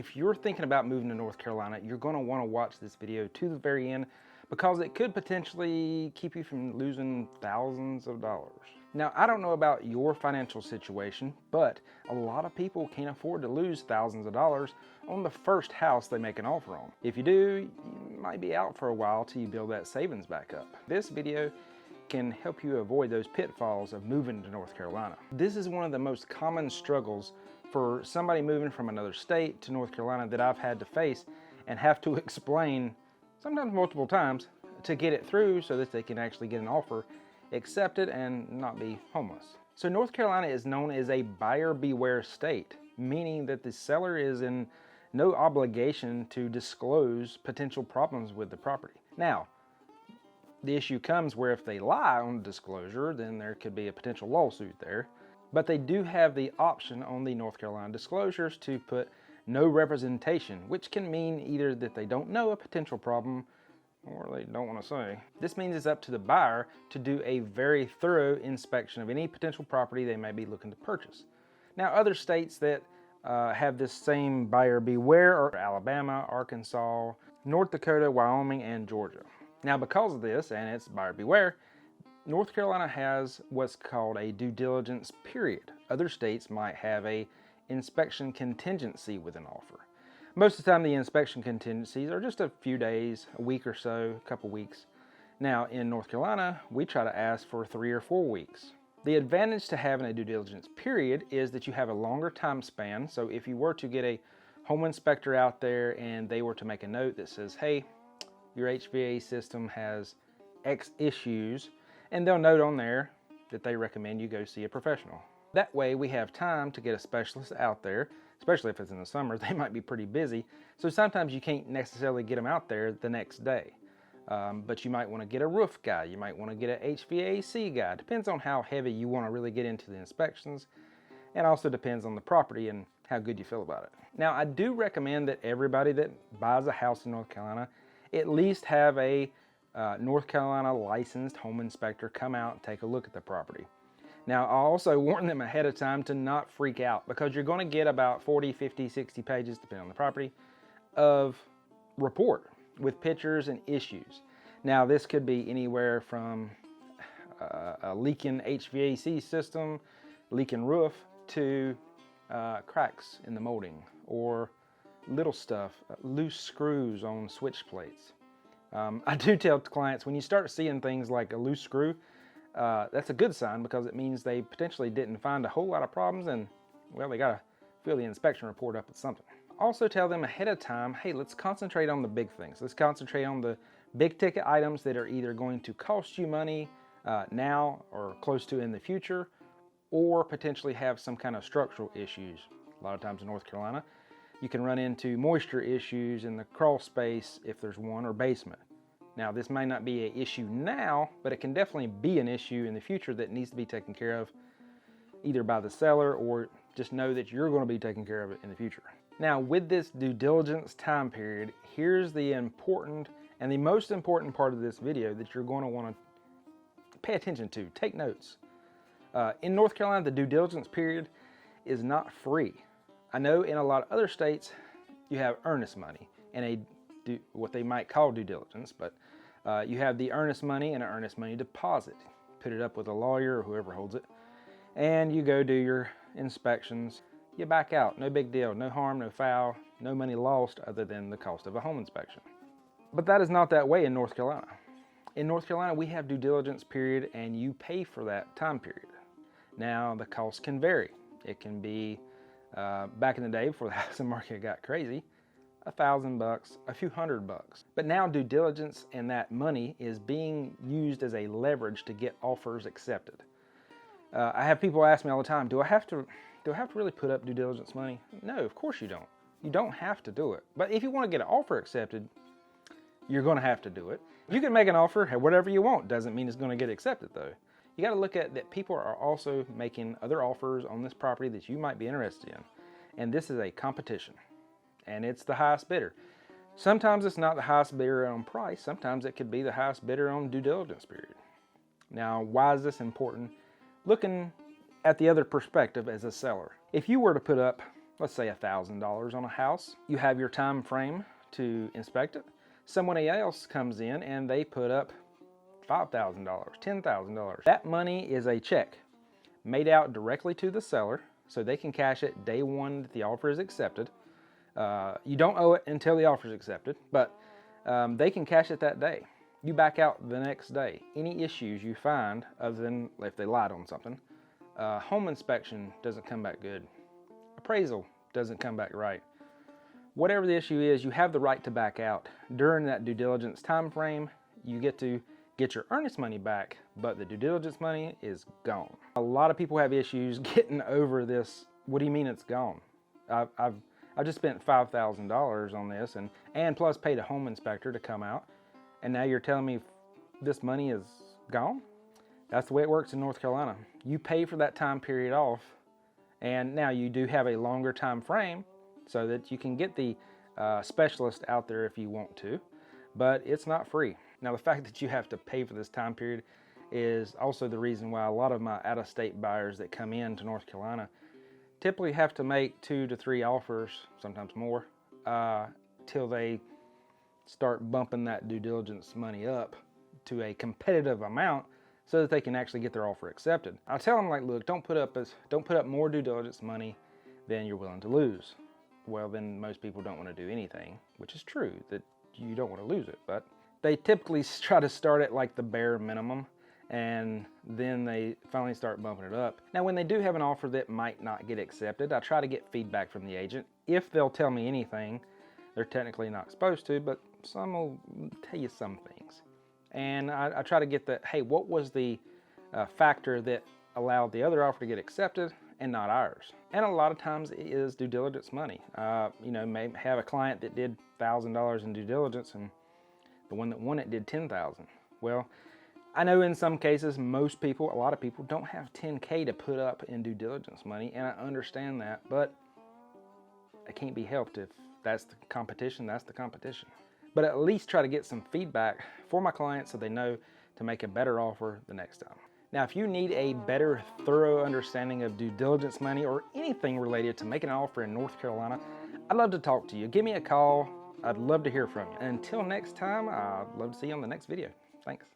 If you're thinking about moving to North Carolina, you're going to want to watch this video to the very end because it could potentially keep you from losing thousands of dollars. Now, I don't know about your financial situation, but a lot of people can't afford to lose thousands of dollars on the first house they make an offer on. If you do, you might be out for a while till you build that savings back up. This video can help you avoid those pitfalls of moving to North Carolina. This is one of the most common struggles for somebody moving from another state to North Carolina that I've had to face and have to explain, sometimes multiple times, to get it through so that they can actually get an offer accepted and not be homeless. So North Carolina is known as a buyer beware state, meaning that the seller is in no obligation to disclose potential problems with the property. Now, the issue comes where if they lie on the disclosure, then there could be a potential lawsuit there. But they do have the option on the North Carolina disclosures to put no representation, which can mean either that they don't know a potential problem or they don't want to say. This means it's up to the buyer to do a very thorough inspection of any potential property they may be looking to purchase. Now, other states that have this same buyer beware are Alabama, Arkansas, North Dakota, Wyoming, and Georgia. Now, because of this, and it's buyer beware, North Carolina has what's called a due diligence period. Other states might have a inspection contingency with an offer. Most of the time, the inspection contingencies are just a few days, a week or so, a couple weeks. Now, in North Carolina, we try to ask for 3 or 4 weeks. The advantage to having a due diligence period is that you have a longer time span. So if you were to get a home inspector out there and they were to make a note that says, hey, your HVAC system has X issues, and they'll note on there that they recommend you go see a professional. That way we have time to get a specialist out there, especially if it's in the summer. They might be pretty busy, so sometimes you can't necessarily get them out there the next day. But you might want to get a roof guy, you might want to get an HVAC guy. Depends on how heavy you want to really get into the inspections, and also depends on the property and how good you feel about it. Now, I do recommend that everybody that buys a house in North Carolina at least have a North Carolina licensed home inspector come out and take a look at the property. Now, I also warn them ahead of time to not freak out because you're going to get about 40, 50, 60 pages, depending on the property, of report with pictures and issues. Now, this could be anywhere from a leaking HVAC system, leaking roof, to cracks in the molding, or little stuff, loose screws on switch plates. I do tell clients, when you start seeing things like a loose screw, that's a good sign because it means they potentially didn't find a whole lot of problems and, well, they got to fill the inspection report up with something. Also tell them ahead of time, hey, let's concentrate on the big things. Let's concentrate on the big ticket items that are either going to cost you money now or close to in the future, or potentially have some kind of structural issues. A lot of times in North Carolina, you can run into moisture issues in the crawl space if there's one, or basement. Now, this may not be an issue now, but it can definitely be an issue in the future that needs to be taken care of either by the seller, or just know that you're going to be taking care of it in the future. Now, with this due diligence time period, here's the important and the most important part of this video that you're going to want to pay attention to. Take notes. In North Carolina, the due diligence period is not free. I know in a lot of other states, you have earnest money and what they might call due diligence, but you have the earnest money and an earnest money deposit. Put it up with a lawyer or whoever holds it, and you go do your inspections. You back out, no big deal, no harm, no foul, no money lost other than the cost of a home inspection. But that is not that way in North Carolina. In North Carolina, we have due diligence period and you pay for that time period. Now, the cost can vary. It can be, back in the day before the housing market got crazy, $1,000, a few $100. But now due diligence and that money is being used as a leverage to get offers accepted. I have people ask me all the time, do I have to really put up due diligence money? No, of course you don't. You don't have to do it. But if you want to get an offer accepted, you're going to have to do it. You can make an offer at whatever you want. Doesn't mean it's going to get accepted though. You got to look at that people are also making other offers on this property that you might be interested in. And this is a competition. And it's the highest bidder. Sometimes it's not the highest bidder on price. Sometimes it could be the highest bidder on due diligence period. Now, why is this important? Looking at the other perspective as a seller. If you were to put up let's say $1,000 on a house. You have your time frame to inspect it. Someone else comes in and they put up $5,000, $10,000. That money is a check made out directly to the seller so they can cash it day one that the offer is accepted. You don't owe it until the offer is accepted, but they can cash it that day. You back out the next day. Any issues you find, other than if they lied on something, home inspection doesn't come back good. Appraisal doesn't come back right. Whatever the issue is, you have the right to back out. During that due diligence time frame, you get to get your earnest money back, but the due diligence money is gone. A lot of people have issues getting over this. What do you mean it's gone? I've just spent $5,000 on this and plus paid a home inspector to come out, and now you're telling me this money is gone? That's the way it works in North Carolina. You pay for that time period off, and now you do have a longer time frame so that you can get the specialist out there if you want to, but it's not free. Now, the fact that you have to pay for this time period is also the reason why a lot of my out-of-state buyers that come into North Carolina typically have to make 2 to 3 offers, sometimes more, till they start bumping that due diligence money up to a competitive amount so that they can actually get their offer accepted. I tell them, like, look, don't put up more due diligence money than you're willing to lose. Well, then most people don't want to do anything, which is true, that you don't want to lose it, but they typically try to start at like the bare minimum, and then they finally start bumping it up. Now, when they do have an offer that might not get accepted, I try to get feedback from the agent. If they'll tell me anything, they're technically not supposed to, but some will tell you some things. And I try to get that, hey, what was the factor that allowed the other offer to get accepted and not ours? And a lot of times it is due diligence money. You know, may have a client that did $1,000 in due diligence and the one that won it did $10,000. Well, I know in some cases, a lot of people don't have $10K to put up in due diligence money, and I understand that, but it can't be helped. If that's the competition, that's the competition. But at least try to get some feedback for my clients so they know to make a better offer the next time. Now, if you need a better, thorough understanding of due diligence money or anything related to making an offer in North Carolina, I'd love to talk to you. Give me a call. I'd love to hear from you. Until next time, I'd love to see you on the next video. Thanks.